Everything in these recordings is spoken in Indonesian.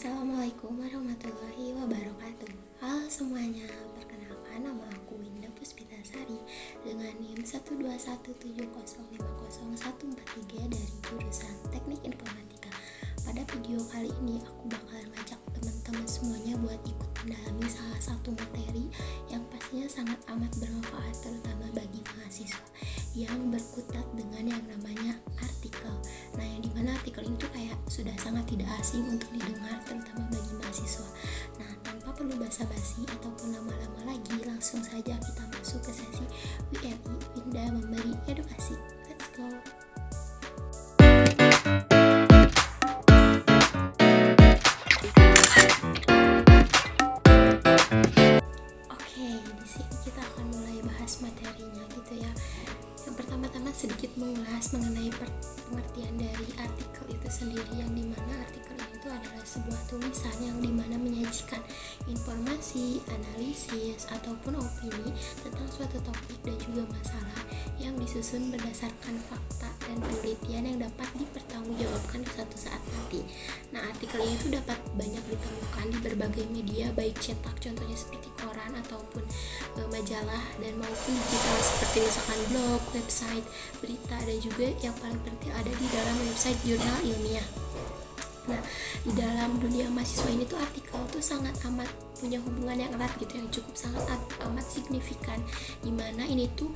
Assalamualaikum warahmatullahi wabarakatuh. Halo semuanya, perkenalkan nama aku Winda Puspitasari dengan NIM 12170500143 dari jurusan Teknik Informatika. Pada video kali ini aku bakalan ngajak teman-teman semuanya buat ikut mendalami salah satu materi yang pastinya sangat amat bermanfaat terutama bagi mahasiswa yang berkutat dengan yang namanya artikel. Nah, yang dimana artikel ini tuh kayak sudah sangat tidak asing untuk didengar terutama bagi mahasiswa. Nah, tanpa perlu basa-basi ataupun lama-lama lagi, langsung saja kita masuk ke sesi WMI Winda Memberi Edukasi. Let's go. Oke, di sini kita akan mulai bahas materinya gitu ya. Yang pertama-tama sedikit mengulas mengenai pengertian dari artikel itu sendiri, yang dimana artikel itu adalah sebuah tulisan yang dimana menyajikan informasi, analisis, ataupun opini tentang suatu topik dan juga masalah yang disusun berdasarkan fakta dan penelitian yang dapat dipertanggungjawabkan di suatu saat nanti. Nah, artikel ini itu dapat banyak ditemukan di berbagai media, baik cetak contohnya seperti koran ataupun majalah dan maupun digital seperti misalkan blog, website, berita, dan juga yang paling penting ada di dalam website jurnal ilmiah. Nah, di dalam dunia mahasiswa ini tuh artikel tuh sangat amat punya hubungan yang erat gitu, yang cukup sangat amat signifikan, dimana ini tuh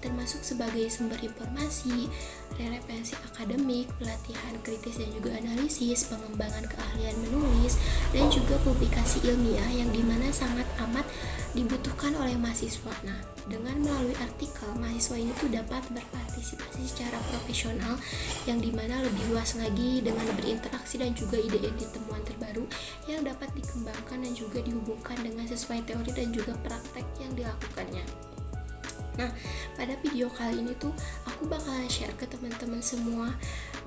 termasuk sebagai sumber informasi, referensi akademik, pelatihan kritis dan juga analisis, pengembangan keahlian menulis, dan juga publikasi ilmiah yang dimana sangat amat dibutuhkan oleh mahasiswa. Nah, dengan melalui artikel, mahasiswa ini tuh dapat berpartisipasi secara profesional yang dimana lebih luas lagi dengan berinteraksi dan juga ide-ide temuan terbaru yang dapat dikembangkan dan juga dihubungkan dengan sesuai teori dan juga praktek yang dilakukannya. Nah, pada video kali ini tuh aku bakalan share ke teman-teman semua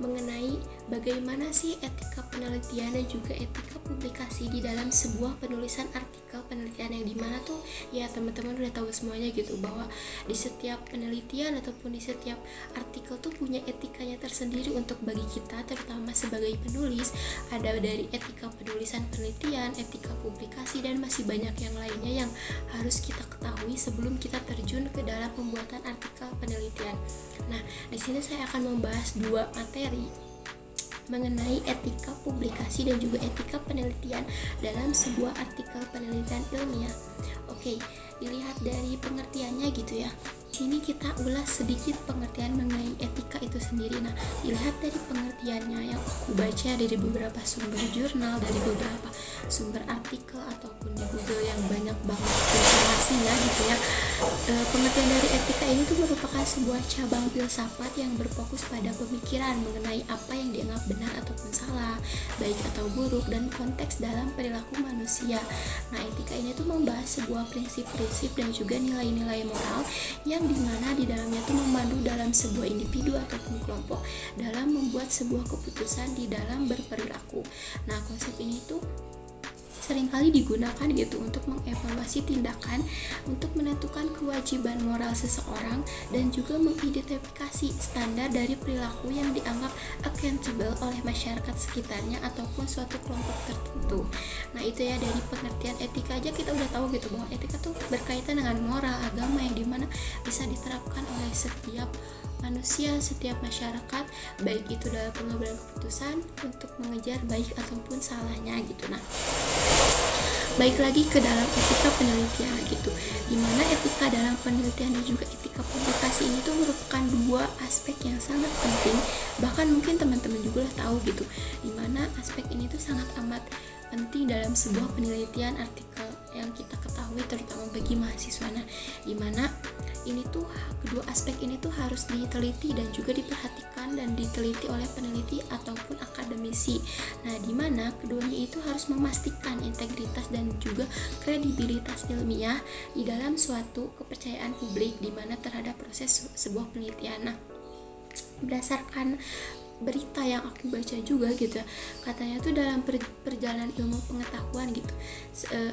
mengenai bagaimana sih etika penelitian dan juga etika publikasi di dalam sebuah penulisan artikel penelitian, yang dimana tuh ya teman-teman udah tahu semuanya gitu, bahwa di setiap penelitian ataupun di setiap artikel tuh punya etikanya tersendiri untuk bagi kita terutama sebagai penulis. Ada dari etika penulisan penelitian, etika publikasi, dan masih banyak yang lainnya yang harus kita ketahui sebelum kita terjun ke dalam pembuatan artikel penelitian. Nah, di sini saya akan membahas dua materi mengenai etika publikasi dan juga etika penelitian dalam sebuah artikel penelitian ilmiah. Oke, dilihat dari pengertiannya gitu ya. Di sini kita ulas sedikit pengertian mengenai etika itu sendiri. Nah, dilihat dari pengertiannya yang aku baca dari beberapa sumber jurnal, dari beberapa sumber artikel ataupun di Google yang banyak banget informasinya gitu ya. Pengertian dari etika ini tuh merupakan sebuah cabang filsafat yang berfokus pada pemikiran mengenai apa yang dianggap benar ataupun salah, baik atau buruk, dan konteks dalam perilaku manusia. Nah, etika ini tuh membahas sebuah prinsip-prinsip dan juga nilai-nilai moral yang dimana di dalamnya tuh memandu dalam sebuah individu ataupun kelompok dalam membuat sebuah keputusan di dalam berperilaku. Nah, konsep ini tuh seringkali digunakan gitu untuk mengevaluasi tindakan, untuk menentukan kewajiban moral seseorang, dan juga mengidentifikasi standar dari perilaku yang dianggap accountable oleh masyarakat sekitarnya ataupun suatu kelompok tertentu. Nah, itu ya, dari pengertian etika aja kita udah tahu gitu bahwa etika tuh berkaitan dengan moral agama yang dimana bisa diterapkan oleh setiap manusia, setiap masyarakat, baik itu dalam pengambilan keputusan untuk mengejar baik ataupun salahnya gitu. Nah, baik lagi ke dalam etika penelitian gitu, dimana etika dalam penelitian dan juga etika publikasi ini tuh merupakan dua aspek yang sangat penting, bahkan mungkin teman-teman juga udah tahu gitu, dimana aspek ini tuh sangat amat penting dalam sebuah penelitian artikel yang kita ketahui terutama bagi mahasiswa. Nah, dimana ini tuh kedua aspek ini tuh harus diteliti dan juga diperhatikan dan diteliti oleh peneliti ataupun akademisi. Nah, dimana keduanya itu harus memastikan integritas dan juga kredibilitas ilmiah di dalam suatu kepercayaan publik dimana terhadap proses sebuah penelitian. Nah, berdasarkan berita yang aku baca juga gitu ya. Katanya tuh dalam perjalanan ilmu pengetahuan gitu,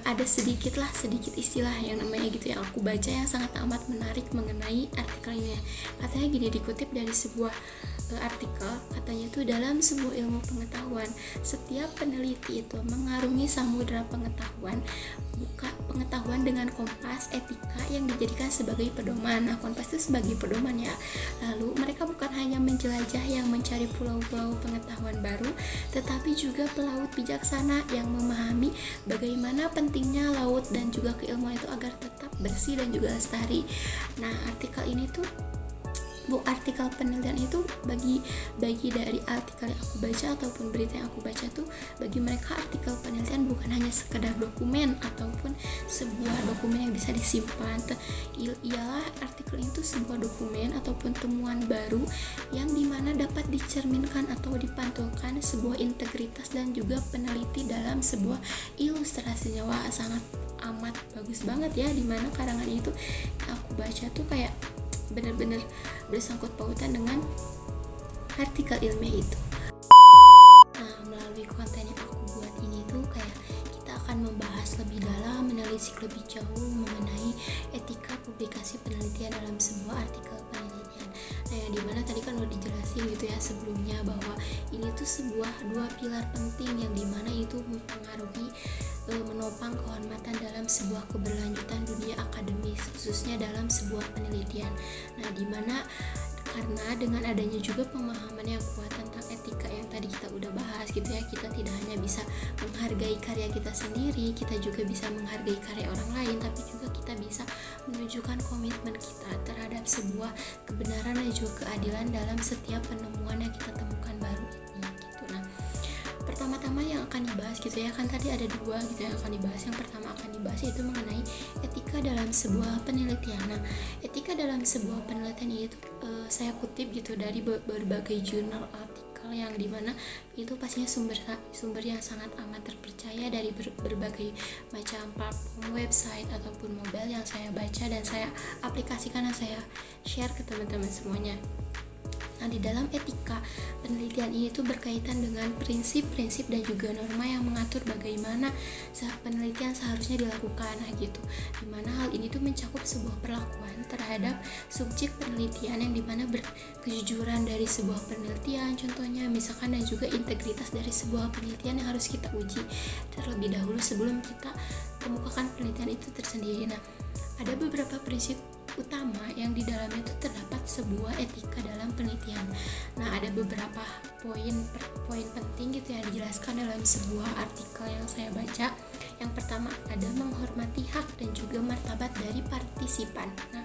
ada sedikit istilah yang namanya gitu yang aku baca yang sangat amat menarik mengenai artikel ini. Katanya gini, dikutip dari sebuah artikel, katanya tuh dalam sebuah ilmu pengetahuan setiap peneliti itu mengarungi samudera pengetahuan, buka pengetahuan dengan kompas etika yang dijadikan sebagai pedoman. Nah, kompas itu sebagai pedoman ya. Lalu mereka bukan hanya menjelajah yang mencari pulau-pulau pengetahuan baru, tetapi juga pelaut bijaksana yang memahami bagaimana pentingnya laut dan juga keilmuan itu agar tetap bersih dan juga lestari. Nah, artikel ini tuh artikel penelitian itu bagi dari artikel yang aku baca ataupun berita yang aku baca tuh, bagi mereka artikel penelitian bukan hanya sekedar dokumen ataupun sebuah dokumen yang bisa disimpan. Ialah artikel itu sebuah dokumen ataupun temuan baru yang dimana dapat dicerminkan atau dipantulkan sebuah integritas dan juga peneliti dalam sebuah ilustrasinya. Wah, sangat amat bagus banget ya, dimana karangan itu aku baca tuh kayak benar-benar bersangkut pautan dengan artikel ilmiah itu. Nah, melalui konten yang aku buat ini tuh kayak kita akan membahas lebih dalam, menelisik lebih jauh mengenai etika publikasi penelitian dalam sebuah artikel penelitian. Nah, yang dimana tadi kan udah dijelasin gitu ya sebelumnya bahwa ini tuh sebuah dua pilar penting yang dimana itu mempengaruhi menopang kehormatan dalam sebuah keberlanjutan dunia akademis, khususnya dalam sebuah penelitian. Nah, dimana karena dengan adanya juga pemahaman yang kuat tentang etika yang tadi kita udah bahas gitu ya, kita tidak hanya bisa menghargai karya kita sendiri, kita juga bisa menghargai karya orang lain, tapi juga kita bisa menunjukkan komitmen kita terhadap sebuah kebenaran dan juga keadilan dalam setiap penemuan yang kita temukan baru ini gitu. Nah, pertama-tama yang akan dibahas gitu ya, kan tadi ada dua gitu yang akan dibahas. Yang pertama akan dibahas itu mengenai etika dalam sebuah penelitian. Nah, etika dalam sebuah penelitian itu saya kutip gitu dari berbagai jurnal artikel yang dimana itu pastinya sumber yang sangat amat terpercaya dari berbagai macam platform website ataupun mobile yang saya baca dan saya aplikasikan dan saya share ke teman-teman semuanya. Nah, di dalam etika penelitian ini tuh berkaitan dengan prinsip-prinsip dan juga norma yang mengatur bagaimana penelitian seharusnya dilakukan. Nah, gitu. Dimana hal ini tuh mencakup sebuah perlakuan terhadap subjek penelitian yang dimana kejujuran dari sebuah penelitian contohnya misalkan, dan juga integritas dari sebuah penelitian yang harus kita uji terlebih dahulu sebelum kita kemukakan penelitian itu tersendiri. Nah, ada beberapa prinsip utama yang di dalamnya itu terdapat sebuah etika dalam penelitian. Nah, ada beberapa poin penting gitu yang dijelaskan dalam sebuah artikel yang saya baca. Yang pertama ada menghormati hak dan juga martabat dari partisipan. Nah,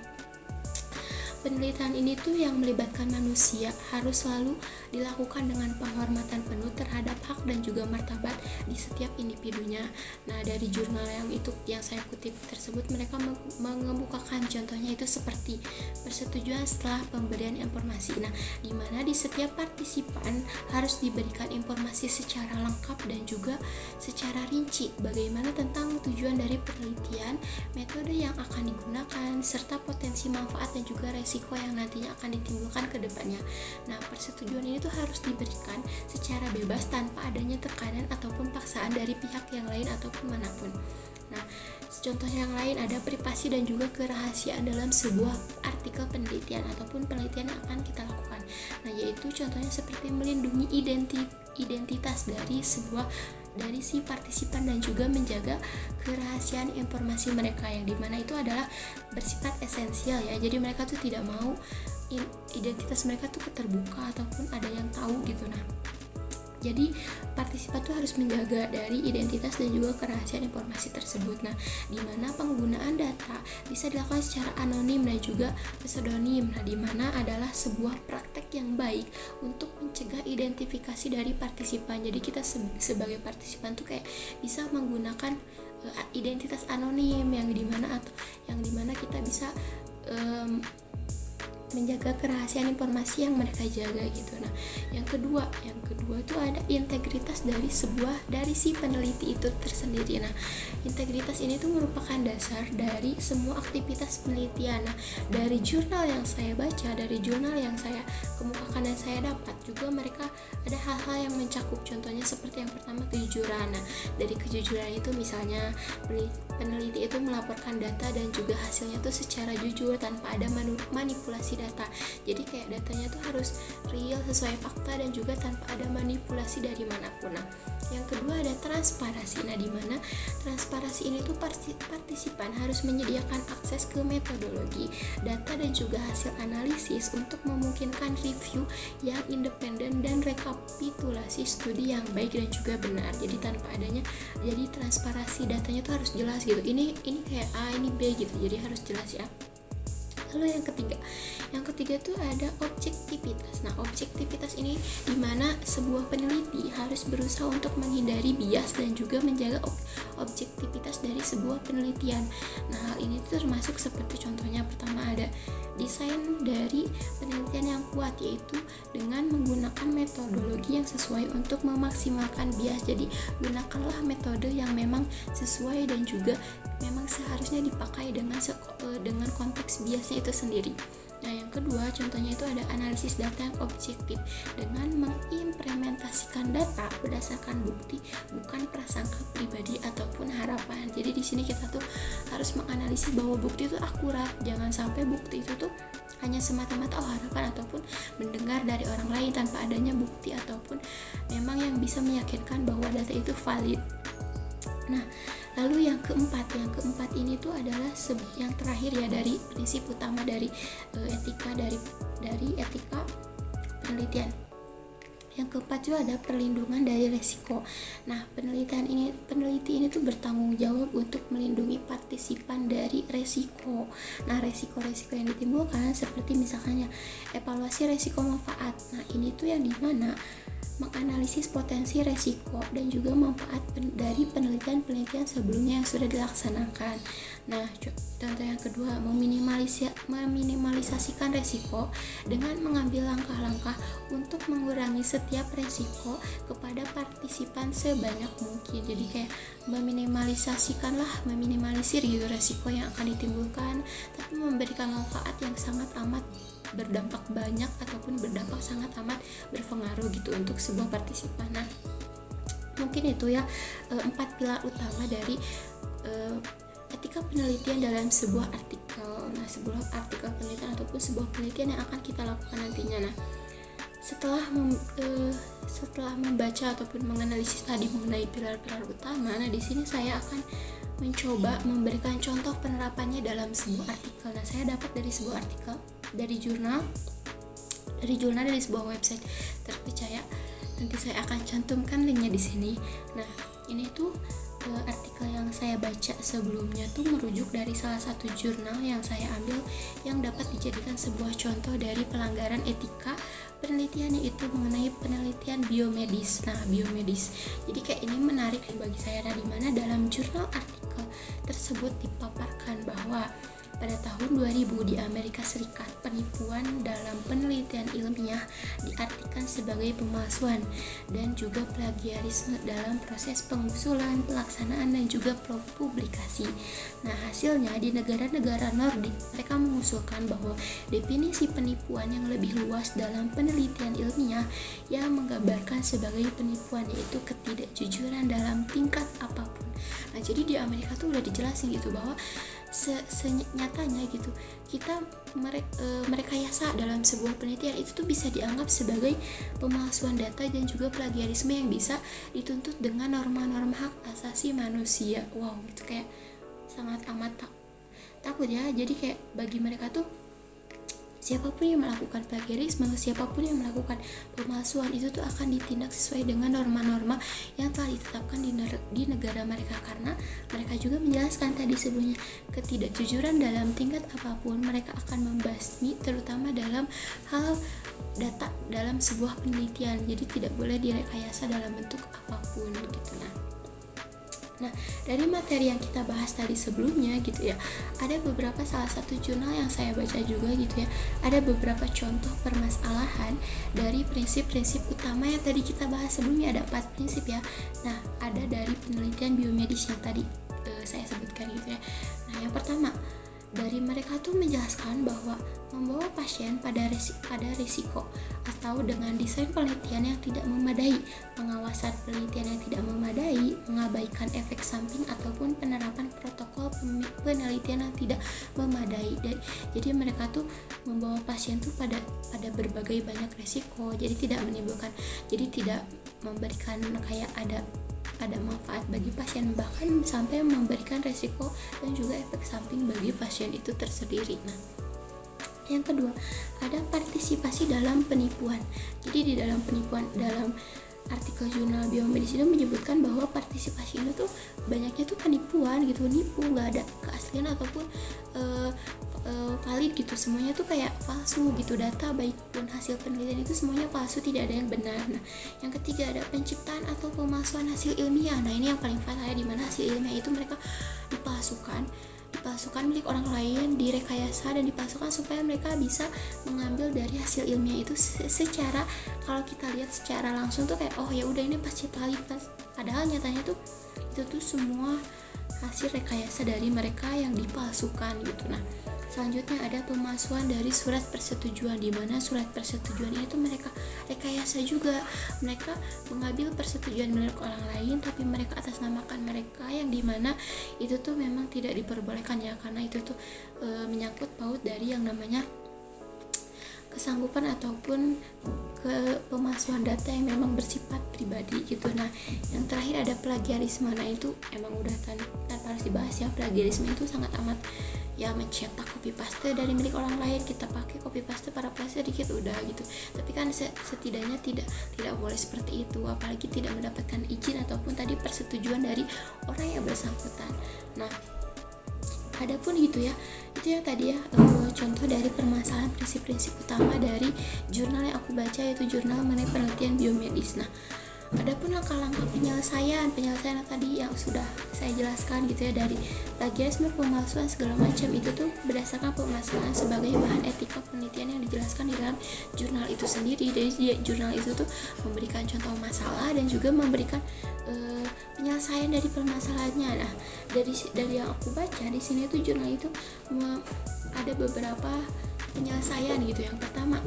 penelitian ini tuh yang melibatkan manusia harus selalu dilakukan dengan penghormatan penuh terhadap hak dan juga martabat di setiap individunya. Nah, dari jurnal yang saya kutip tersebut, mereka mengemukakan contohnya itu seperti persetujuan setelah pemberian informasi. Nah, di mana di setiap partisipan harus diberikan informasi secara lengkap dan juga secara rinci bagaimana tentang tujuan dari penelitian, metode yang akan digunakan, serta potensi manfaat dan juga resiko yang nantinya akan ditimbulkan ke depannya. Nah, persetujuan ini tuh harus diberikan secara bebas tanpa adanya tekanan ataupun paksaan dari pihak yang lain ataupun manapun. Nah, contoh yang lain ada privasi dan juga kerahasiaan dalam sebuah artikel penelitian ataupun penelitian yang akan kita lakukan. Nah, yaitu contohnya seperti melindungi identitas dari si partisipan dan juga menjaga kerahasiaan informasi mereka yang dimana itu adalah bersifat esensial ya. Jadi mereka tuh tidak mau identitas mereka tuh terbuka ataupun ada yang tahu gitu. Nah, jadi partisipan tuh harus menjaga dari identitas dan juga kerahasiaan informasi tersebut. Nah, di mana penggunaan data bisa dilakukan secara anonim dan juga pseudonim. Nah, di mana adalah sebuah praktek yang baik untuk mencegah identifikasi dari partisipan. Jadi kita sebagai partisipan tuh kayak bisa menggunakan identitas anonim yang dimana kita bisa menjaga kerahasiaan informasi yang mereka jaga gitu. Nah, yang kedua itu ada integritas dari si peneliti itu tersendiri. Nah, integritas ini tuh merupakan dasar dari semua aktivitas penelitian. Nah, dari jurnal yang saya baca, dari jurnal yang saya kemukakan dan saya dapat juga mereka ada hal-hal yang mencakup, contohnya seperti yang pertama kejujuran. Nah, dari kejujuran itu misalnya peneliti itu melaporkan data dan juga hasilnya tuh secara jujur tanpa ada manipulasi data. Jadi kayak datanya tuh harus real, sesuai fakta, dan juga tanpa ada manipulasi dari manapun. Nah, yang kedua ada transparansi. Nah, di mana transparansi ini tuh partisipan harus menyediakan akses ke metodologi, data, dan juga hasil analisis untuk memungkinkan review yang independen dan rekapitulasi studi yang baik dan juga benar. Jadi tanpa adanya, jadi transparansi datanya tuh harus jelas gitu. Ini kayak A, ini B gitu. Jadi harus jelas ya. Lalu yang ketiga tuh ada objektivitas. Nah, objektivitas ini dimana sebuah peneliti harus berusaha untuk menghindari bias dan juga menjaga objektivitas dari sebuah penelitian. Nah, hal ini tuh termasuk seperti contohnya pertama ada desain dari penelitian yang kuat, yaitu dengan menggunakan metodologi yang sesuai untuk memaksimalkan bias. Jadi gunakanlah metode yang memang sesuai dan juga memang seharusnya dipakai dengan konteks biasnya itu sendiri. Nah, yang kedua contohnya itu ada analisis data yang objektif dengan mengimplementasikan data berdasarkan bukti, bukan prasangka pribadi ataupun harapan. Jadi di sini kita tuh harus menganalisis bahwa bukti itu akurat, jangan sampai bukti itu tuh hanya semata-mata harapan ataupun mendengar dari orang lain tanpa adanya bukti ataupun memang yang bisa meyakinkan bahwa data itu valid. Nah, lalu yang keempat ini tuh adalah yang terakhir ya dari prinsip utama dari etika penelitian. Yang keempat juga ada perlindungan dari resiko. Nah, peneliti ini tuh bertanggung jawab untuk melindungi partisipan dari resiko. Nah, resiko-resiko yang ditimbulkan seperti misalnya evaluasi resiko manfaat. Nah, ini tuh yang dimana menganalisis potensi resiko dan juga manfaat dari penelitian sebelumnya yang sudah dilaksanakan. Nah, contoh yang kedua, meminimalisasikan resiko dengan mengambil langkah-langkah untuk mengurangi setiap resiko kepada partisipan sebanyak mungkin. Jadi kayak meminimalisir gitu resiko yang akan ditimbulkan, tapi memberikan manfaat yang sangat amat berdampak banyak ataupun berdampak sangat amat berpengaruh gitu untuk sebuah partisipan. Nah, mungkin itu ya 4 pilar utama dari etika penelitian dalam sebuah artikel. Nah, sebuah artikel penelitian ataupun sebuah penelitian yang akan kita lakukan nantinya. Nah, setelah membaca ataupun menganalisis tadi mengenai pilar-pilar utama, nah di sini saya akan mencoba memberikan contoh penerapannya dalam sebuah artikel. Nah, saya dapat dari sebuah artikel dari jurnal dari sebuah website terpercaya. Nanti saya akan cantumkan linknya di sini. Nah, ini tuh artikel yang saya baca sebelumnya tuh merujuk dari salah satu jurnal yang saya ambil yang dapat dijadikan sebuah contoh dari pelanggaran etika penelitian, yaitu mengenai penelitian biomedis. Nah, biomedis. Jadi kayak ini menarik bagi saya, di mana dalam jurnal artikel tersebut dipaparkan bahwa pada tahun 2000 di Amerika Serikat, penipuan dalam penelitian ilmiah diartikan sebagai pemalsuan dan juga plagiarisme dalam proses pengusulan, pelaksanaan, dan juga publikasi. Nah, hasilnya di negara-negara Nordik, mereka mengusulkan bahwa definisi penipuan yang lebih luas dalam penelitian ilmiah yang menggambarkan sebagai penipuan, yaitu ketidakjujuran dalam tingkat apapun. Nah, jadi di Amerika tuh udah dijelasin gitu bahwa senyatanya gitu kita merekayasa dalam sebuah penelitian itu tuh bisa dianggap sebagai pemalsuan data dan juga plagiarisme yang bisa dituntut dengan norma-norma hak asasi manusia. Wow, gitu kayak sangat amat takut ya. Jadi kayak bagi mereka tuh siapapun yang melakukan plagiarisme, siapapun yang melakukan pemalsuan itu tuh akan ditindak sesuai dengan norma-norma yang telah ditetapkan di negara mereka, karena mereka juga menjelaskan tadi sebelumnya ketidakjujuran dalam tingkat apapun mereka akan membasmi, terutama dalam hal data dalam sebuah penelitian. Jadi tidak boleh direkayasa dalam bentuk apapun gitu. Nah, dari materi yang kita bahas tadi sebelumnya gitu ya, ada beberapa salah satu jurnal yang saya baca juga gitu ya, ada beberapa contoh permasalahan dari prinsip-prinsip utama yang tadi kita bahas sebelumnya. Ada 4 prinsip ya. Nah, ada dari penelitian biomedis yang tadi saya sebutkan gitu ya. Nah, yang pertama, dari mereka tuh menjelaskan bahwa membawa pasien pada risiko atau dengan desain penelitian yang tidak memadai, pengawasan penelitian yang tidak memadai, mengabaikan efek samping ataupun penerapan protokol penelitian yang tidak memadai. Jadi mereka tuh membawa pasien tuh pada berbagai banyak risiko. Jadi tidak memberikan kayak ada manfaat bagi pasien, bahkan sampai memberikan resiko dan juga efek samping bagi pasien itu tersendiri. Nah, yang kedua, ada partisipasi dalam penipuan. Jadi di dalam penipuan, dalam artikel jurnal biomedis itu menyebutkan bahwa partisipasi itu tuh banyaknya tuh penipuan gitu, nipu, nggak ada keaslian ataupun valid gitu, semuanya tuh kayak palsu gitu, data baik pun hasil penelitian itu semuanya palsu, tidak ada yang benar. Nah, yang ketiga ada penciptaan atau pemalsuan hasil ilmiah. Nah, ini yang paling fatal ya, dimana hasil ilmiah itu mereka dipalsukan milik orang lain, direkayasa dan dipalsukan supaya mereka bisa mengambil dari hasil ilmiah itu secara, kalau kita lihat secara langsung tuh kayak oh ya udah ini pasti valid, padahal nyatanya tuh itu tuh semua hasil rekayasa dari mereka yang dipalsukan gitu. Nah, selanjutnya ada pemalsuan dari surat persetujuan, di mana surat persetujuan itu mereka rekayasa juga. Mereka mengambil persetujuan milik orang lain tapi mereka atasnamakan mereka, yang dimana itu tuh memang tidak diperbolehkan ya, karena itu tuh menyangkut paut dari yang namanya kesanggupan ataupun ke pemalsuan data yang memang bersifat pribadi gitu. Nah, yang terakhir ada plagiarisme. Nah, itu emang udah tanpa harus dibahas ya, plagiarisme itu sangat amat ya, mencetak copy paste dari milik orang lain, kita pakai copy paste sedikit udah gitu. Tapi kan setidaknya tidak boleh seperti itu, apalagi tidak mendapatkan izin ataupun tadi persetujuan dari orang yang bersangkutan. Nah, adapun gitu ya, itu yang tadi ya contoh dari permasalahan prinsip-prinsip utama dari jurnal yang aku baca, yaitu jurnal mengenai penelitian biomedis. Nah, adapun langkah-langkah penyelesaian yang tadi yang sudah saya jelaskan gitu ya, dari plagiarisme, pemalsuan segala macam, itu tuh berdasarkan permasalahan sebagai bahan etika penelitian yang dijelaskan di dalam jurnal itu sendiri. Jadi jurnal itu tuh memberikan contoh masalah dan juga memberikan penyelesaian dari permasalahannya. Nah, dari yang aku baca di sini tuh jurnal itu ada beberapa penyelesaian gitu. Yang pertama,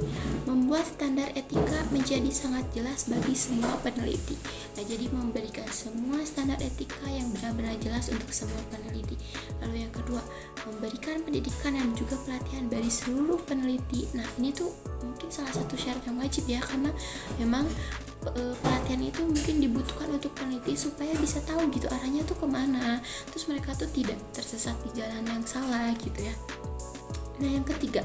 membuat standar etika menjadi sangat jelas bagi semua peneliti. Nah, jadi memberikan semua standar etika yang benar-benar jelas untuk semua peneliti. Lalu yang kedua, memberikan pendidikan dan juga pelatihan bagi seluruh peneliti. Nah, ini tuh mungkin salah satu syarat yang wajib ya, karena memang pelatihan itu mungkin dibutuhkan untuk peneliti supaya bisa tahu gitu arahnya tuh kemana, terus mereka tuh tidak tersesat di jalan yang salah gitu ya. Nah, yang ketiga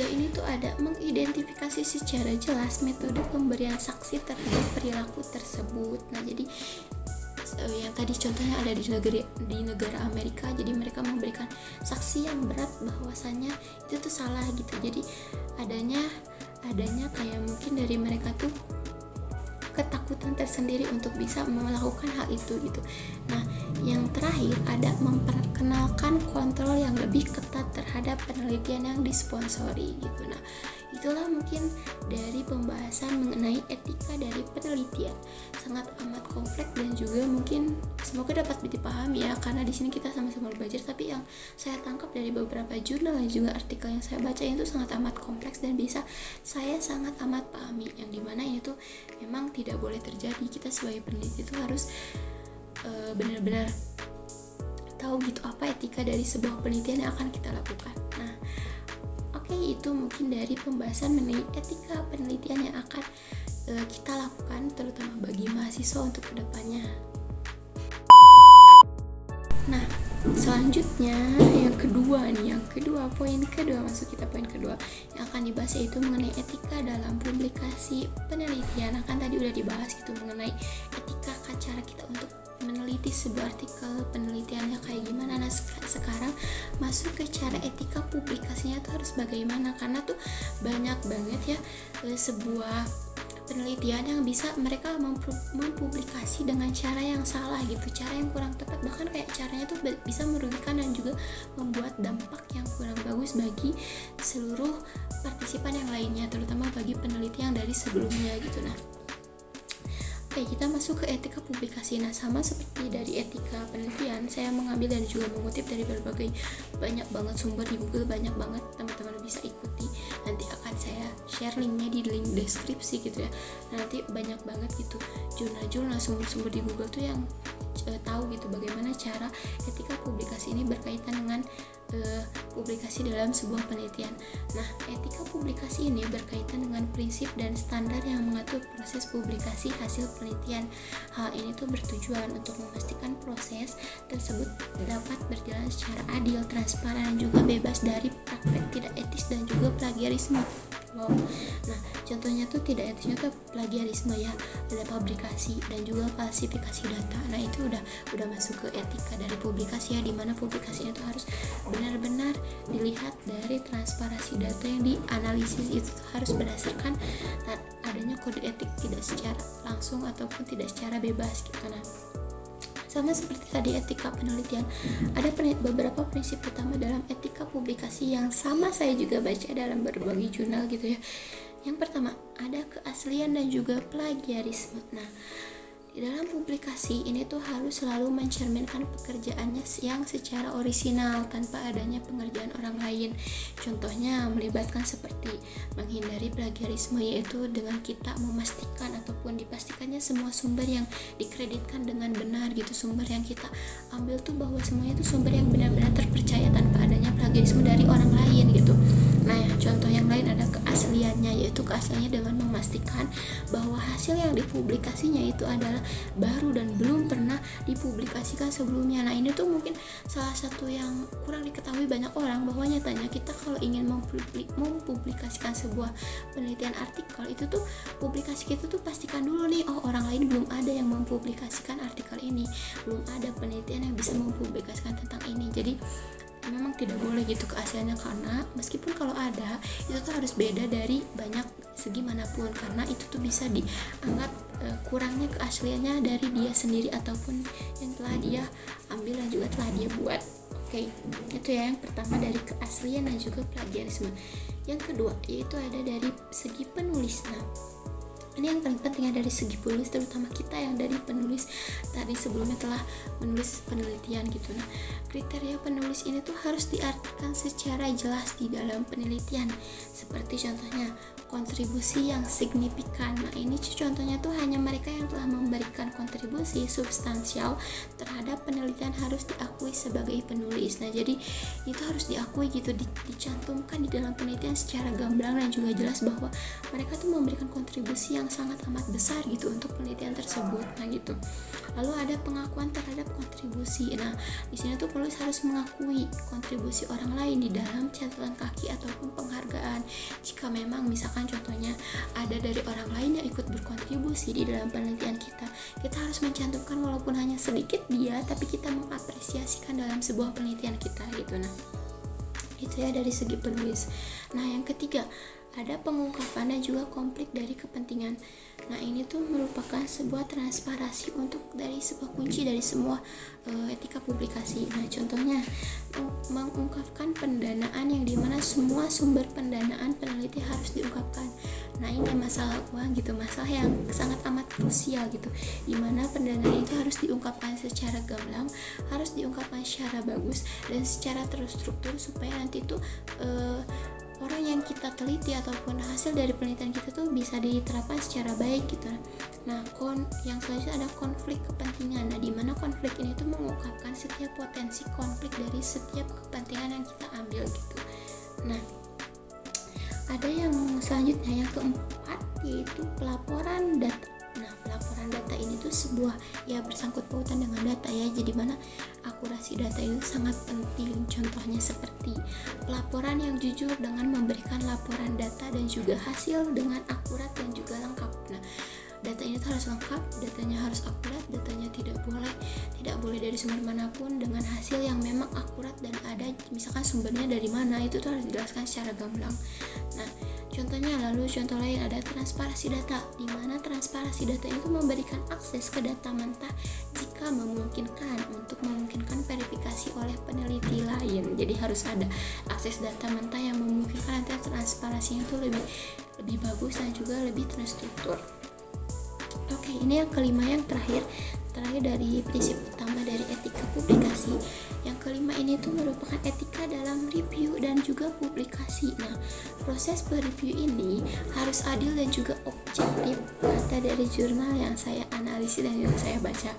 ini tuh ada mengidentifikasi secara jelas metode pemberian saksi terhadap perilaku tersebut. Nah, jadi yang tadi contohnya ada di negara Amerika, jadi mereka memberikan saksi yang berat bahwasannya itu tuh salah gitu. Jadi adanya kayak mungkin dari mereka tuh ketakutan tersendiri untuk bisa melakukan hal itu gitu. Nah, yang terakhir ada memperkenalkan kontrol yang lebih ketat terhadap penelitian yang disponsori gitu. Nah, itulah mungkin dari pembahasan mengenai etika dari penelitian. Sangat amat kompleks dan juga mungkin semoga dapat dipahami ya, karena di sini kita sama-sama belajar. Tapi yang saya tangkap dari beberapa jurnal dan juga artikel yang saya baca itu sangat amat kompleks dan bisa saya sangat amat pahami, yang dimana itu memang tidak boleh terjadi. Kita sebagai peneliti itu harus benar-benar tahu gitu apa etika dari sebuah penelitian yang akan kita lakukan. Nah, oke, itu mungkin dari pembahasan mengenai etika penelitian yang akan kita lakukan terutama bagi mahasiswa untuk kedepannya. Nah, selanjutnya poin kedua masuk kita poin kedua yang akan dibahas, yaitu mengenai etika dalam publikasi penelitian. Nah, kan tadi udah dibahas gitu mengenai etika cara kita untuk meneliti sebuah artikel penelitiannya kayak gimana. Nah, sekarang masuk ke cara etika publikasinya tuh harus bagaimana, karena tuh banyak banget ya sebuah penelitian yang bisa mereka mempublikasi dengan cara yang salah gitu, cara yang kurang tepat, bahkan kayak caranya tuh bisa merugikan dan juga membuat dampak yang kurang bagus bagi seluruh partisipan yang lainnya, terutama bagi peneliti yang dari sebelumnya gitu. Nah, oke, kita masuk ke etika publikasi. Nah, sama seperti dari etika penelitian, saya mengambil dan juga mengutip dari berbagai banyak banget sumber di Google, banyak banget, teman-teman bisa ikuti. Nanti akan saya share linknya di link deskripsi gitu ya. Nah, nanti banyak banget gitu jurnal-jurnal, sumber-sumber di Google tuh yang tahu gitu bagaimana cara etika publikasi ini berkaitan dengan publikasi dalam sebuah penelitian. Nah, etika publikasi ini berkaitan dengan prinsip dan standar yang mengatur proses publikasi hasil penelitian. Hal ini tuh bertujuan untuk memastikan proses tersebut dapat berjalan secara adil, transparan, dan juga bebas dari praktek tidak etis dan juga plagiarisme. Wow. Nah, contohnya tuh tidak etisnya tuh plagiarisme ya, ada publikasi dan juga falsifikasi data. Nah, itu udah masuk ke etika dari publikasi ya, dimana publikasinya tuh harus benar-benar dilihat dari transparansi data yang dianalisis, itu harus berdasarkan adanya kode etik, tidak secara langsung ataupun tidak secara bebas gitu. Nah, sama seperti tadi etika penelitian, ada beberapa prinsip utama dalam etika publikasi yang sama saya juga baca dalam berbagai jurnal gitu ya. Yang pertama, ada keaslian dan juga plagiarisme. Nah, di dalam publikasi ini tuh harus selalu mencerminkan pekerjaannya yang secara orisinal tanpa adanya pengerjaan orang lain. Contohnya melibatkan seperti menghindari plagiarisme, yaitu dengan kita memastikan ataupun dipastikannya semua sumber yang dikreditkan dengan benar gitu, sumber yang kita ambil tuh bahwa semuanya itu sumber yang benar-benar terpercaya tanpa adanya plagiarisme dari orang lain gitu. Nah, contoh yang lain ada keasliannya, yaitu keasliannya dengan memastikan bahwa hasil yang dipublikasinya itu adalah baru dan belum pernah dipublikasikan sebelumnya. Nah, ini tuh mungkin salah satu yang kurang diketahui banyak orang, bahwa nyatanya kita kalau ingin mempublikasikan sebuah penelitian artikel, itu tuh publikasi kita tuh pastikan dulu nih, oh orang lain belum ada yang mempublikasikan artikel ini, belum ada penelitian yang bisa mempublikasikan tentang ini. Jadi memang tidak boleh gitu keasliannya, karena meskipun kalau ada, itu tuh harus beda dari banyak segi manapun, karena itu tuh bisa dianggap kurangnya keasliannya dari dia sendiri ataupun yang telah dia ambil dan juga telah dia buat. Oke, itu ya yang pertama dari keaslian dan juga plagiarisme. Yang kedua yaitu ada dari segi penulis. Nah, ini yang paling pentingnya dari segi penulis, terutama kita yang dari penulis tadi sebelumnya telah menulis penelitian gitu. Nah, kriteria penulis ini tuh harus diartikan secara jelas di dalam penelitian, seperti contohnya kontribusi yang signifikan. Nah, ini contohnya tuh hanya mereka yang telah memberikan kontribusi substansial terhadap penelitian harus diakui sebagai penulis. Nah, jadi itu harus diakui gitu, dicantumkan di dalam penelitian secara gamblang dan juga jelas bahwa mereka tuh memberikan kontribusi yang sangat amat besar gitu untuk penelitian tersebut. Nah, gitu. Lalu ada pengakuan terhadap kontribusi. Nah, di sini tuh penulis harus mengakui kontribusi orang lain di dalam catatan kaki ataupun penghargaan. Jika memang misalkan contohnya ada dari orang lain yang ikut berkontribusi di dalam penelitian kita harus mencantumkan walaupun hanya sedikit dia, tapi kita mengapresiasikan dalam sebuah penelitian kita gitu. Nah, itu ya dari segi penulis. Nah, yang ketiga ada pengungkapan dan juga konflik dari kepentingan. Nah, ini tuh merupakan sebuah transparansi untuk dari sebuah kunci dari semua etika publikasi. Nah, contohnya mengungkapkan pendanaan yang dimana semua sumber pendanaan peneliti harus diungkapkan. Nah, ini masalah uang gitu, masalah yang sangat amat krusial gitu, dimana pendanaan itu harus diungkapkan secara gamblang, harus diungkapkan secara bagus dan secara terstruktur supaya nanti tuh orang yang kita teliti ataupun hasil dari penelitian kita tuh bisa diterapkan secara baik gitu. Nah, yang selanjutnya ada konflik kepentingan. Nah, di mana konflik ini tuh mengungkapkan setiap potensi konflik dari setiap kepentingan yang kita ambil gitu. Nah, ada yang selanjutnya yang keempat yaitu pelaporan data. Nah, pelaporan data ini tuh sebuah bersangkut pautan dengan data ya. Jadi mana akurasi data itu sangat penting. Contohnya seperti pelaporan yang jujur dengan memberikan laporan data dan juga hasil dengan akurat dan juga lengkap. Nah, data ini tuh harus lengkap, datanya harus akurat, datanya tidak boleh dari sumber manapun, dengan hasil yang memang akurat dan ada misalkan sumbernya dari mana, itu tuh harus dijelaskan secara gamblang. Nah, Contohnya, lalu contoh lain ada transparansi data, di mana transparansi data itu memberikan akses ke data mentah jika memungkinkan, untuk memungkinkan verifikasi oleh peneliti lain. Jadi harus ada akses data mentah yang memungkinkan, nanti transparansinya itu lebih bagus dan juga lebih terstruktur. Oke, ini yang kelima, yang terakhir dari prinsip utama dari etika publikasi. Yang kelima ini tuh merupakan etika dalam review dan juga publikasi. Nah, proses per-review ini harus adil dan juga objektif, kata dari jurnal yang saya analisis dan yang saya baca.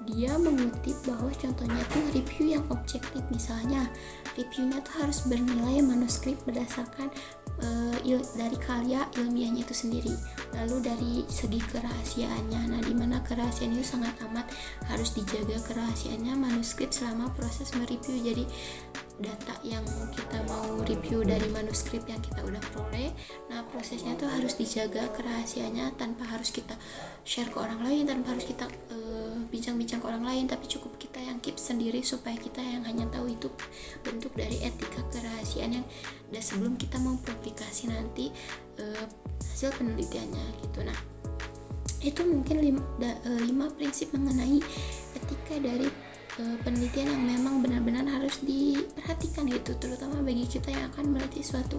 Dia mengutip bahwa contohnya tuh review yang objektif, misalnya reviewnya tuh harus bernilai manuskrip berdasarkan dari karya ilmiahnya itu sendiri, lalu dari segi kerahasiaannya. Nah, dimana kerahasiaan itu sangat amat harus dijaga kerahasiaannya manuskrip selama proses mereview. Jadi data yang kita mau review dari manuskrip yang kita udah peroleh, nah prosesnya tuh harus dijaga kerahasiaannya tanpa harus kita share ke orang lain, tanpa harus kita bincang-bincang ke orang lain, tapi cukup kita yang keep sendiri, supaya kita yang hanya tahu. Itu bentuk dari etika kerahasiaan yang sebelum kita mempublikasi nanti hasil penelitiannya gitu. Nah, itu mungkin 5 prinsip mengenai etika dari penelitian yang memang benar-benar harus diperhatikan gitu, terutama bagi kita yang akan meneliti suatu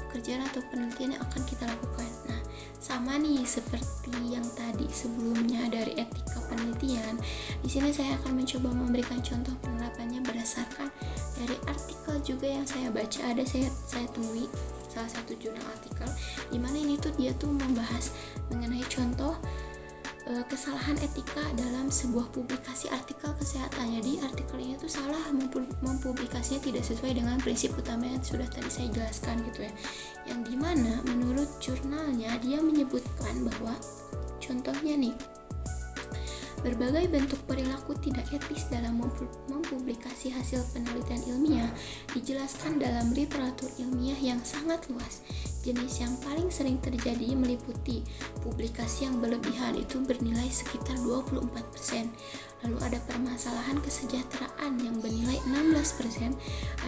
pekerjaan atau penelitian yang akan kita lakukan. Nah, sama nih seperti yang tadi sebelumnya dari etika penelitian. Di sini saya akan mencoba memberikan contoh penerapannya berdasarkan dari artikel juga yang saya baca. Ada saya temui salah satu jurnal artikel di mana ini tuh dia tuh membahas mengenai contoh kesalahan etika dalam sebuah publikasi artikel kesehatan. Jadi artikel ini tuh salah mempublikasinya tidak sesuai dengan prinsip utama yang sudah tadi saya jelaskan gitu ya. Yang dimana menurut jurnalnya dia menyebutkan bahwa contohnya nih, berbagai bentuk perilaku tidak etis dalam mempublikasi hasil penelitian ilmiah dijelaskan dalam literatur ilmiah yang sangat luas. Jenis yang paling sering terjadi meliputi publikasi yang berlebihan, itu bernilai sekitar 24%. Lalu ada permasalahan kesejahteraan yang bernilai 16%.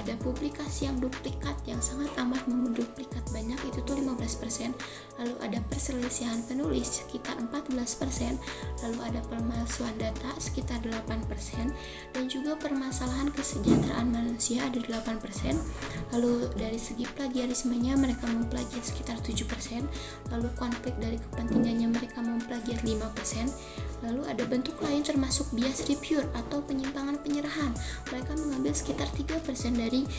Ada publikasi yang duplikat yang sangat amat menduplikat banyak, itu tuh 15%. Lalu ada perselisihan penulis sekitar 14%. Lalu ada pemalsuan data sekitar 8%. Dan juga permasalahan kesejahteraan manusia ada 8%. Lalu dari segi plagiarismenya mereka memplagiat sekitar 7%. Lalu konflik dari kepentingannya mereka memplagiat 5%. Lalu ada bentuk lain termasuk bias reviewer atau penyimpangan penyerahan. Mereka mengambil sekitar 3% dari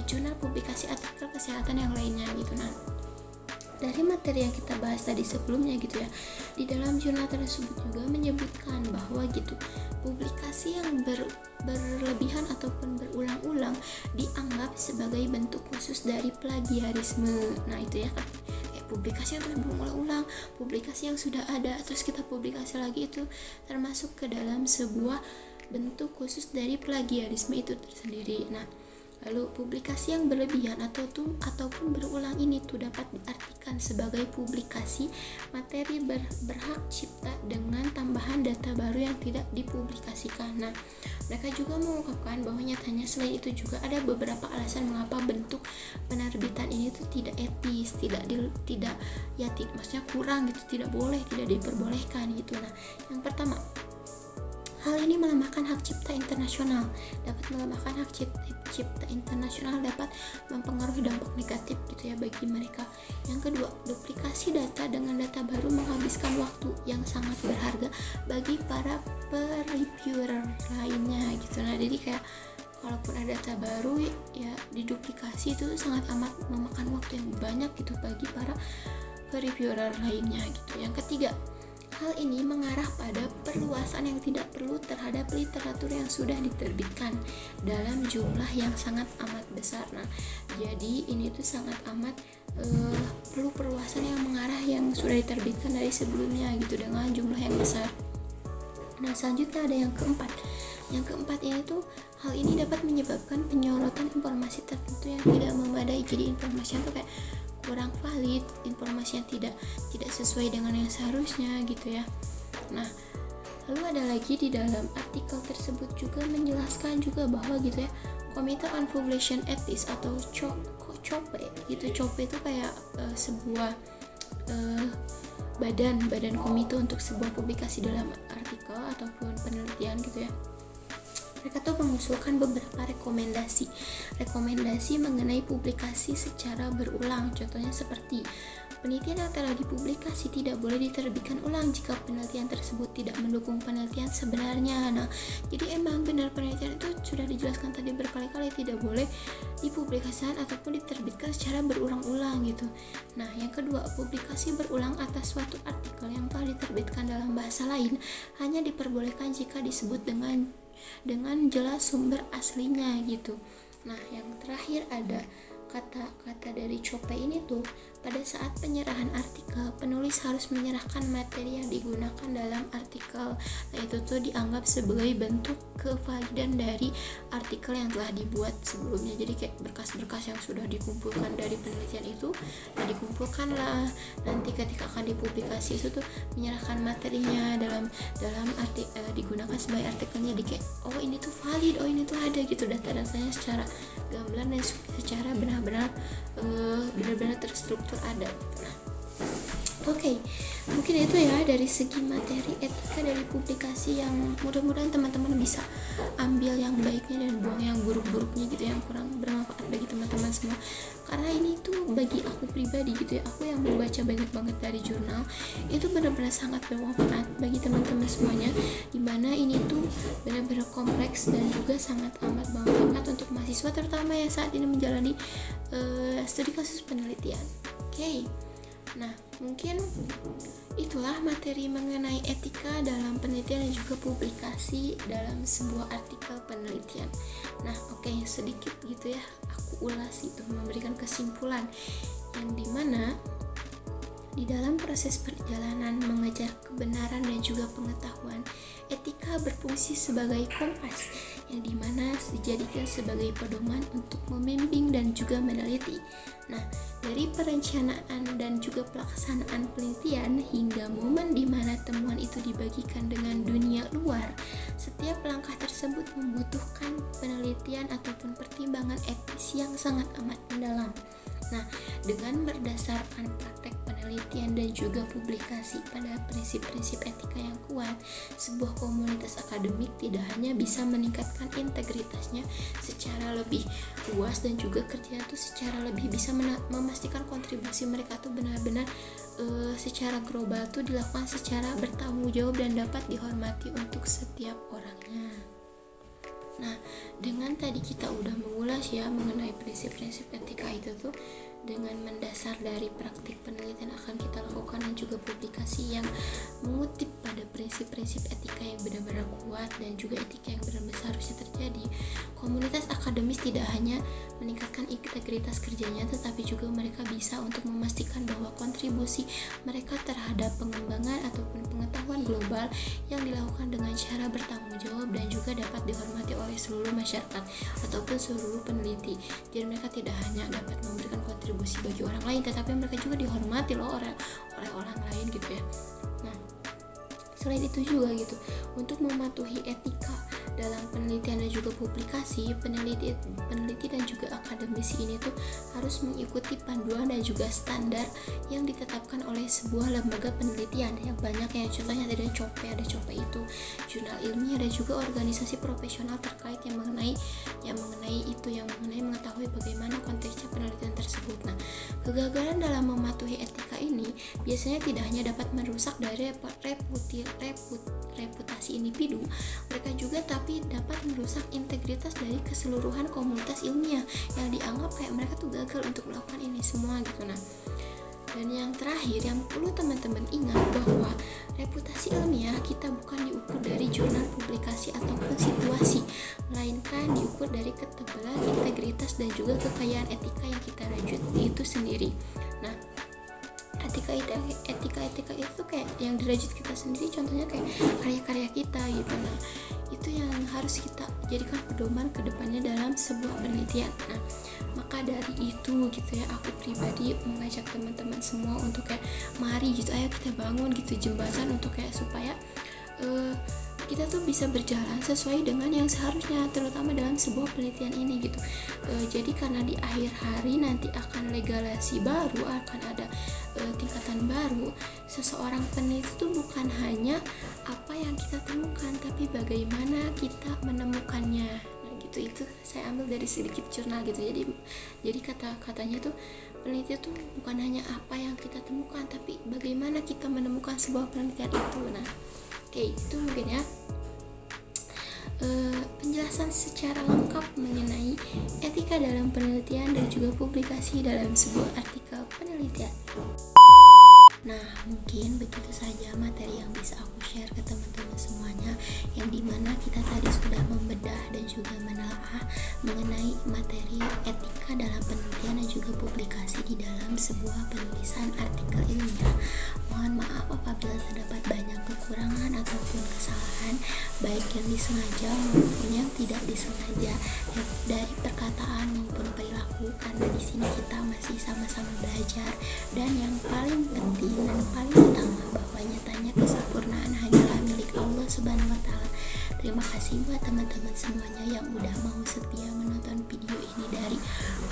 jurnal publikasi artikel kesehatan yang lainnya gitu. Nah, dari materi yang kita bahas tadi sebelumnya gitu ya, di dalam jurnal tersebut juga menyebutkan bahwa gitu, publikasi yang berlebihan ataupun berulang-ulang dianggap sebagai bentuk khusus dari plagiarisme. Nah, itu ya kan, publikasi yang terus berulang-ulang, publikasi yang sudah ada terus kita publikasi lagi, itu termasuk ke dalam sebuah bentuk khusus dari plagiarisme itu tersendiri. Nah, lalu publikasi yang berlebihan ataupun berulang ini tuh dapat diartikan sebagai publikasi materi berhak cipta dengan tambahan data baru yang tidak dipublikasikan. Nah, mereka juga mengungkapkan bahwa nyatanya selain itu juga ada beberapa alasan mengapa bentuk penerbitan ini tuh tidak etis, maksudnya kurang gitu, tidak boleh, tidak diperbolehkan gitu. Nah, yang pertama, hal ini melemahkan hak cipta internasional, dapat mempengaruhi dampak negatif gitu ya bagi mereka. Yang kedua, duplikasi data dengan data baru menghabiskan waktu yang sangat berharga bagi para reviewer lainnya gitu. Nah, jadi kayak kalaupun ada data baru ya diduplikasi, itu sangat amat memakan waktu yang banyak gitu bagi para reviewer lainnya gitu. Yang ketiga, hal ini mengarah pada perluasan yang tidak perlu terhadap literatur yang sudah diterbitkan dalam jumlah yang sangat amat besar. Nah, jadi ini tuh sangat amat perlu perluasan yang mengarah yang sudah diterbitkan dari sebelumnya gitu dengan jumlah yang besar. Nah, selanjutnya ada yang keempat. Yang keempat ini tuh, hal ini dapat menyebabkan penyorotan informasi tertentu yang tidak memadai. Jadi informasinya tuh kayak kurang valid, informasinya tidak sesuai dengan yang seharusnya gitu ya. Nah, lalu ada lagi di dalam artikel tersebut juga menjelaskan juga bahwa gitu ya, Committee on Publication Ethics atau COPE gitu. COPE itu kayak sebuah badan komite untuk sebuah publikasi dalam artikel ataupun penelitian gitu ya. Mereka tuh mengusulkan beberapa rekomendasi mengenai publikasi secara berulang. Contohnya seperti penelitian yang telah dipublikasi tidak boleh diterbitkan ulang jika penelitian tersebut tidak mendukung penelitian sebenarnya. Nah, jadi emang benar penelitian itu sudah dijelaskan tadi berkali-kali tidak boleh dipublikasikan ataupun diterbitkan secara berulang-ulang gitu. Nah, yang kedua, publikasi berulang atas suatu artikel yang telah diterbitkan dalam bahasa lain hanya diperbolehkan jika disebut dengan jelas sumber aslinya gitu. Nah, yang terakhir ada kata-kata dari COPE ini tuh, pada saat penyerahan artikel, penulis harus menyerahkan materi yang digunakan dalam artikel. Nah, itu tuh dianggap sebagai bentuk kevalidan dari artikel yang telah dibuat sebelumnya. Jadi kayak berkas-berkas yang sudah dikumpulkan dari penelitian itu, nah dikumpulkanlah nanti ketika akan dipublikasi itu tuh menyerahkan materinya dalam digunakan sebagai artikelnya, di kayak oh ini tuh valid, oh ini tuh ada gitu data-datanya secara gamblang dan secara benar-benar terstruktur ada. Nah, oke, mungkin itu ya dari segi materi etika dari publikasi yang mudah-mudahan teman-teman bisa ambil yang baiknya dan buang yang buruk-buruknya gitu, yang kurang bermanfaat bagi teman-teman semua. Karena ini tuh bagi aku pribadi gitu ya, aku yang membaca banyak banget dari jurnal itu benar-benar sangat bermanfaat bagi teman-teman semuanya, dimana ini tuh benar-benar kompleks dan juga sangat amat bermanfaat untuk mahasiswa terutama yang saat ini menjalani studi kasus penelitian. Oke. Nah, mungkin itulah materi mengenai etika dalam penelitian dan juga publikasi dalam sebuah artikel penelitian. Nah, oke, sedikit gitu ya aku ulas itu, memberikan kesimpulan yang dimana di dalam proses perjalanan mengejar kebenaran dan juga pengetahuan, etika berfungsi sebagai kompas yang dimana dijadikan sebagai pedoman untuk membimbing dan juga meneliti. Nah, dari perencanaan dan juga pelaksanaan penelitian hingga momen di mana temuan itu dibagikan dengan dunia luar, setiap langkah tersebut membutuhkan penelitian ataupun pertimbangan etis yang sangat amat mendalam. Nah, dengan berdasarkan praktek penelitian dan juga publikasi pada prinsip-prinsip etika yang kuat, sebuah komunitas akademik tidak hanya bisa meningkatkan integritasnya secara lebih luas dan juga kerjanya tuh secara lebih bisa memastikan kontribusi mereka tuh benar-benar secara global tuh dilakukan secara bertanggung jawab dan dapat dihormati untuk setiap orangnya. Nah, dengan tadi kita udah mengulas ya mengenai prinsip-prinsip etika itu tuh, dengan mendasar dari praktik penelitian akan kita lakukan dan juga publikasi yang mengutip pada prinsip-prinsip etika yang benar-benar kuat dan juga etika yang benar-benar seharusnya terjadi, komunitas akademis tidak hanya meningkatkan integritas kerjanya, tetapi juga mereka bisa untuk memastikan bahwa kontribusi mereka terhadap pengembangan ataupun pengetahuan global yang dilakukan dengan cara bertanggung jawab dan juga dapat dihormati oleh seluruh masyarakat ataupun seluruh peneliti. Jadi mereka tidak hanya dapat memberikan kontribusi bagi orang lain, tetapi mereka juga dihormati loh oleh orang lain gitu ya. Nah, selain itu juga gitu, untuk mematuhi etika dalam penelitian dan juga publikasi, peneliti dan juga akademisi ini tuh harus mengikuti panduan dan juga standar yang ditetapkan oleh sebuah lembaga penelitian yang banyak ya, contohnya ada COPE itu jurnal ilmiah dan juga organisasi profesional terkait yang mengenai mengetahui bagaimana konteksnya penelitian tersebut. Nah, kegagalan dalam mematuhi etika ini biasanya tidak hanya dapat merusak dari reputasi individu mereka juga, tapi dapat merusak integritas dari keseluruhan komunitas ilmiah yang dianggap kayak mereka tuh gagal untuk melakukan ini semua gitu. Nah, dan yang terakhir yang perlu teman-teman ingat bahwa reputasi ilmiah kita bukan diukur dari jurnal publikasi ataupun situasi, melainkan diukur dari ketebalan integritas dan juga kekayaan etika yang kita rajut itu sendiri. Nah, etika itu kayak yang dirajut kita sendiri, contohnya kayak karya-karya kita gitu. Nah, itu yang harus kita jadikan pedoman ke depannya dalam sebuah penelitian. Nah, maka dari itu gitu ya, aku pribadi mengajak teman-teman semua untuk kayak mari gitu, ayo kita bangun gitu jembatan untuk kayak supaya kita tuh bisa berjalan sesuai dengan yang seharusnya, terutama dalam sebuah penelitian ini gitu. Jadi karena di akhir hari nanti akan legalasi baru, akan ada tingkatan baru. Seseorang peneliti itu bukan hanya apa yang kita temukan, tapi bagaimana kita menemukannya. Nah gitu, itu saya ambil dari sedikit jurnal gitu. Jadi kata-katanya tuh peneliti itu bukan hanya apa yang kita temukan, tapi bagaimana kita menemukan sebuah penelitian itu. Nah oke, itu mungkin ya penjelasan secara lengkap mengenai etika dalam penelitian dan juga publikasi dalam sebuah artikel penelitian. Nah mungkin begitu saja materi yang bisa aku share ke teman-teman semuanya, yang dimana kita tadi sudah membedah dan juga menelaah mengenai materi etika dalam penelitian dan juga publikasi di dalam sebuah penulisan artikel ilmiah. Mohon maaf apabila terdapat banyak kekurangan ataupun kesalahan, baik yang disengaja maupun yang tidak disengaja, dari perkataan maupun perilaku, karena di sini kita masih sama-sama belajar. Dan yang paling penting dan paling utama, bahwa nyatanya kesempurnaan hanyalah milik Allah Subhanahu wa Ta'ala. Terima kasih buat teman-teman semuanya yang udah mau setia menonton video ini dari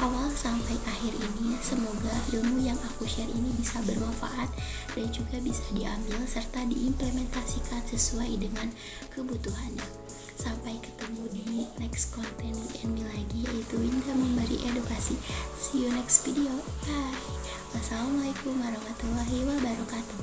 awal sampai akhir ini. Semoga ilmu yang aku share ini bisa bermanfaat dan juga bisa diambil serta diimplementasikan sesuai dengan kebutuhannya. Sampai ketemu di next konten weekend lagi, yaitu Winda memberi edukasi. See you next video. Bye. Wassalamualaikum warahmatullahi wabarakatuh.